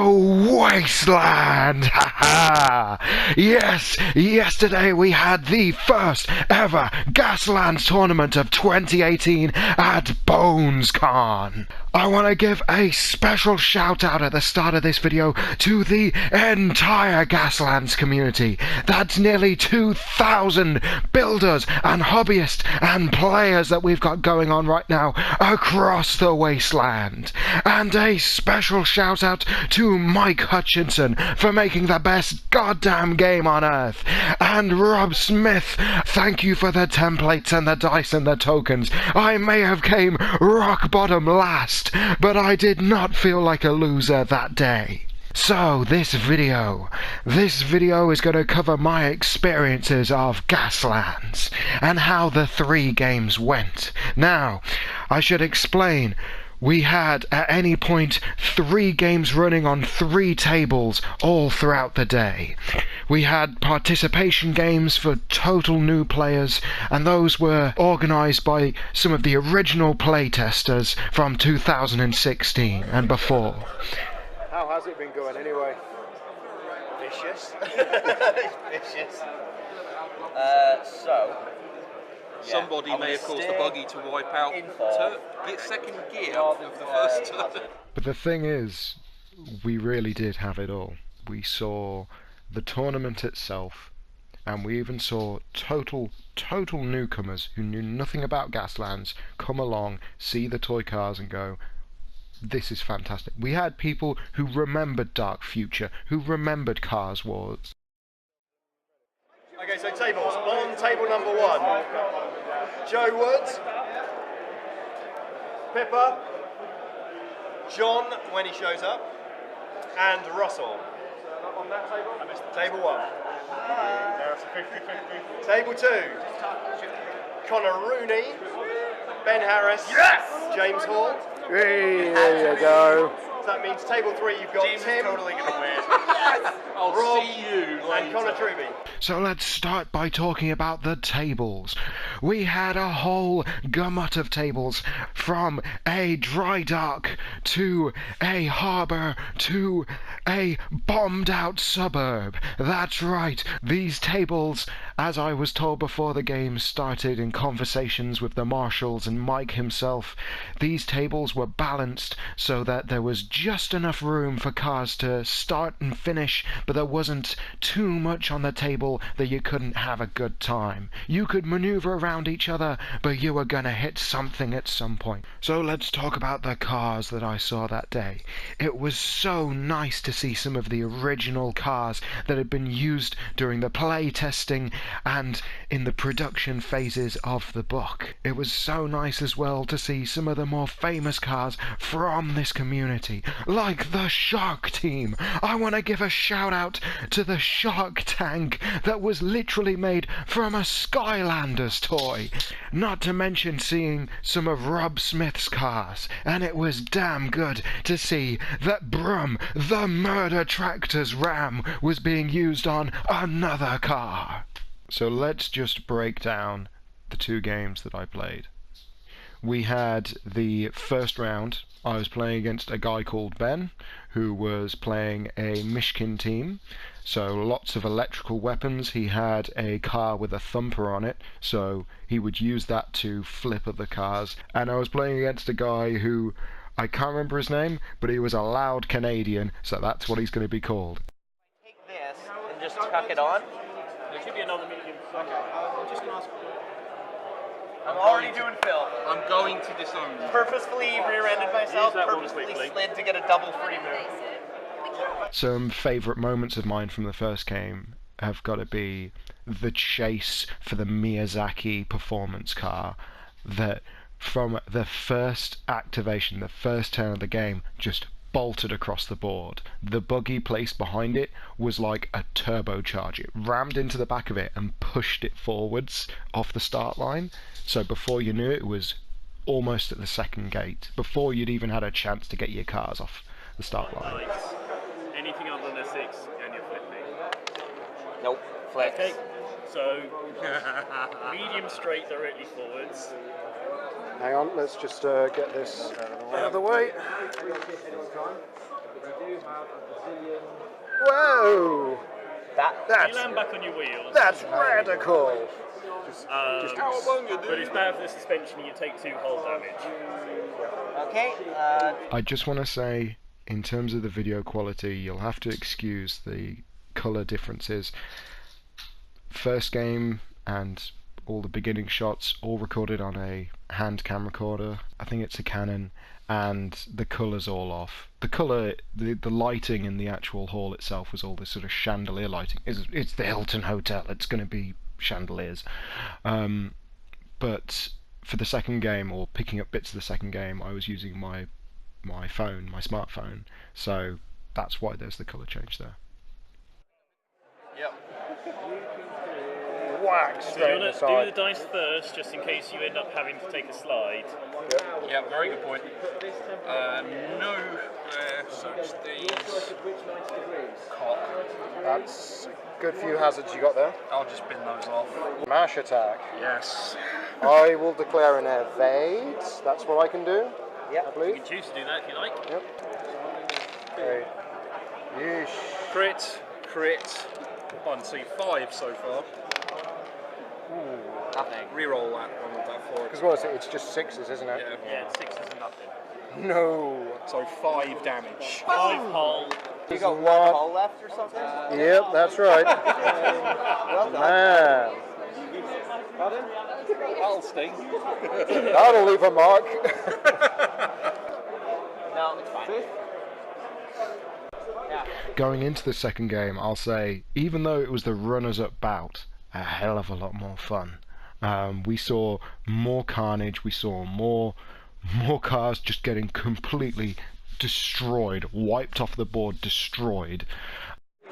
Oh, Wasteland! Yes, yesterday we had the first ever Gaslands Tournament of 2018 at Bonescon. I want to give a special shout out at the start of this video to the entire Gaslands community. That's nearly 2,000 builders and hobbyists and players that we've got going on right now across the Wasteland. And a special shout out to Mike Hutchinson for making the best goddamn game on earth. And Rob Smith, thank you for the templates and the dice and the tokens. I may have came rock bottom last, but I did not feel like a loser that day. So this video is going to cover my experiences of Gaslands and how the 3 games went. Now, I should explain, we had at any point 3 games running on 3 tables all throughout the day. We had participation games for total new players, and those were organised by some of the original playtesters from 2016 and before. How has it been going anyway? Vicious. Vicious. Somebody may have caused the buggy to wipe out second gear of the first turn. But the thing is, we really did have it all. We saw the tournament itself, and we even saw total newcomers who knew nothing about Gaslands come along, see the toy cars and go, this is fantastic. We had people who remembered Dark Future, who remembered Cars Wars. Okay, so tables. On table number 1, Joe Woods, Pippa, John when he shows up, and Russell. On that table? I missed table 1. That's 50-50. Table 2, Connor Rooney, Ben Harris, yes! James Hall. Hey, there you go. So that means table 3 you've got James Tim. Totally going to win. Yes! I'll Rob, see you later. and Connor Truby. So let's start by talking about the tables. We had a whole gamut of tables, from a dry dock to a harbour to a bombed out suburb. That's right, these tables, as I was told before the game started in conversations with the marshals and Mike himself, these tables were balanced so that there was just enough room for cars to start and finish, but there wasn't too much on the table that you couldn't have a good time. You could maneuver around each other, but you were gonna hit something at some point. So let's talk about the cars that I saw that day. It was so nice to see some of the original cars that had been used during the play testing and in the production phases of the book. It was so nice as well to see some of the more famous cars from this community, like the Shark Team. I want to give a shout out to the Shark Tank that was literally made from a Skylanders toy. Not to mention seeing some of Rob Smith's cars, and it was damn good to see that Brum, the Murder Tractor's Ram, was being used on another car. So let's just break down the 2 games that I played. We had the first round. I was playing against a guy called Ben, who was playing a Mishkin team, so lots of electrical weapons. He had a car with a thumper on it, so he would use that to flip other cars. And I was playing against a guy who, I can't remember his name, but he was a loud Canadian, so that's what he's going to be called. Take this and just tuck it on. There should be an aluminium. I'm just going to ask. I'm already doing film. I'm going to disown you. Purposefully rear-ended myself, purposefully slid to get a double free move. Some favourite moments of mine from the first game have got to be the chase for the Miyazaki performance car that from the first activation, the first turn of the game, just bolted across the board. The buggy placed behind it was like a turbocharger. It rammed into the back of it and pushed it forwards off the start line. So before you knew it, it was almost at the second gate, before you'd even had a chance to get your cars off the start line. Anything other than a 6 and you're flipping. Nope, flex. Okay, so medium straight directly forwards. Hang on, let's just get this out of the way. Whoa! You land back on your wheels. That's radical. But it's bad for the suspension. You take 2 hull damage. Okay. I just want to say, in terms of the video quality, you'll have to excuse the colour differences. First game and all the beginning shots all recorded on a hand cam recorder. I think it's a Canon, and the colour's all off. The colour, the lighting in the actual hall itself was all this sort of chandelier lighting. It's the Hilton Hotel, it's going to be chandeliers. But for the second game, or picking up bits of the second game, I was using my phone, my smartphone, so that's why there's the colour change there. Yep. Whack! So you want to do the dice first, just in case you end up having to take a slide. Yeah, very good point. No such things. Cock. That's a good few hazards you got there. I'll just bin those off. Mash attack. Yes. I will declare an evade. That's what I can do. Yep. I You believe. can choose to do that if you like. Yep. Okay. Yeesh. Crit. 1, 2, 5 so far. Nothing. Reroll that one with that 4. Because what is it? It's just 6s, isn't it? Yeah, 6 is nothing. No. So 5 damage. 5 hull. You got 1 What? hull left or something? Yep, that's right. Well done. Man. Pardon? That'll sting. That'll leave a mark. No, it's fine. Yeah. Going into the second game, I'll say, even though it was the runners-up bout, a hell of a lot more fun. We saw more carnage, we saw more cars just getting completely destroyed, wiped off the board, destroyed.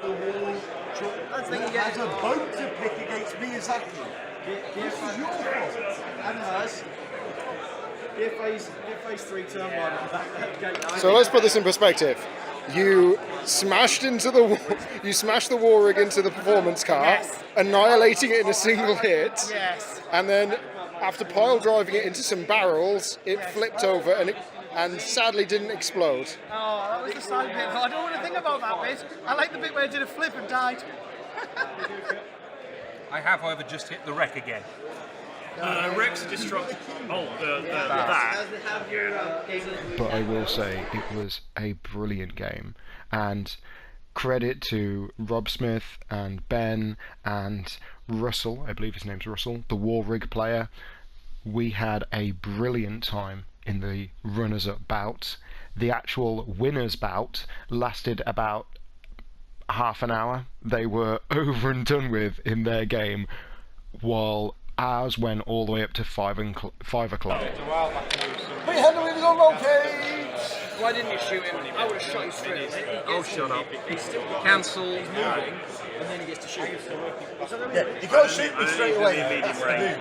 There's a boat to pick against Miyazaki. This is your fault. And hers. Gear phase 3, turn 1. So let's put this in perspective. You smashed into the you smashed the war rig into the performance car, Yes. annihilating it in a single hit. Yes. And then after pile driving it into some barrels, it flipped over and sadly didn't explode. Oh, that was the sad bit. I don't want to think about that bit. I like the bit where it did a flip and died. I have, however, just hit the wreck again. Rex destruct. Oh, that. But I will say it was a brilliant game, and credit to Rob Smith and Ben and Russell, I believe his name's Russell, the war rig player. We had a brilliant time in the runners-up bout. The actual winners bout lasted about half an hour. They were over and done with in their game, while ours went all the way up to 5 o'clock. We handle it all okay. Why didn't you shoot him? I would have shot him straight. Oh, shut up. Cancelled. And then he gets to shoot. Yeah, you can't shoot me straight away. Medium range.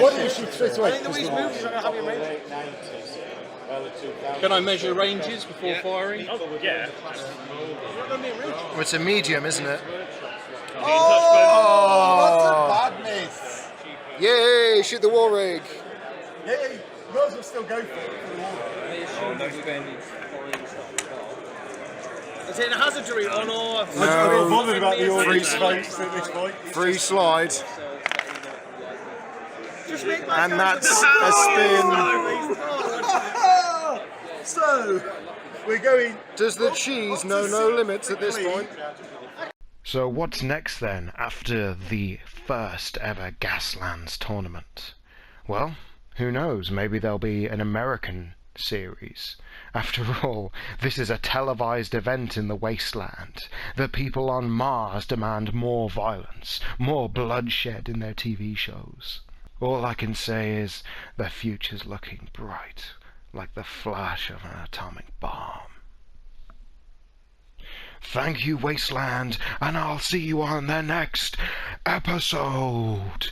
Why do you shoot straight away? I think the way he's moved, he's not going to have your range. Can I measure ranges before firing? Oh, yeah. It's a medium, isn't it? Oh, what a bad miss. Yay! Shoot the war rig. Yeah, you might as well still go for it. Is it a hazard to read on or? No. I'm not bothered about the orange space at this point. Free slide. Just make my And that's a spin. So, we're going. Does the cheese know no limits at this point? So what's next then, after the first ever Gaslands Tournament? Well, who knows, maybe there'll be an American series. After all, this is a televised event in the Wasteland. The people on Mars demand more violence, more bloodshed in their TV shows. All I can say is, the future's looking bright, like the flash of an atomic bomb. Thank you, Wasteland, and I'll see you on the next episode.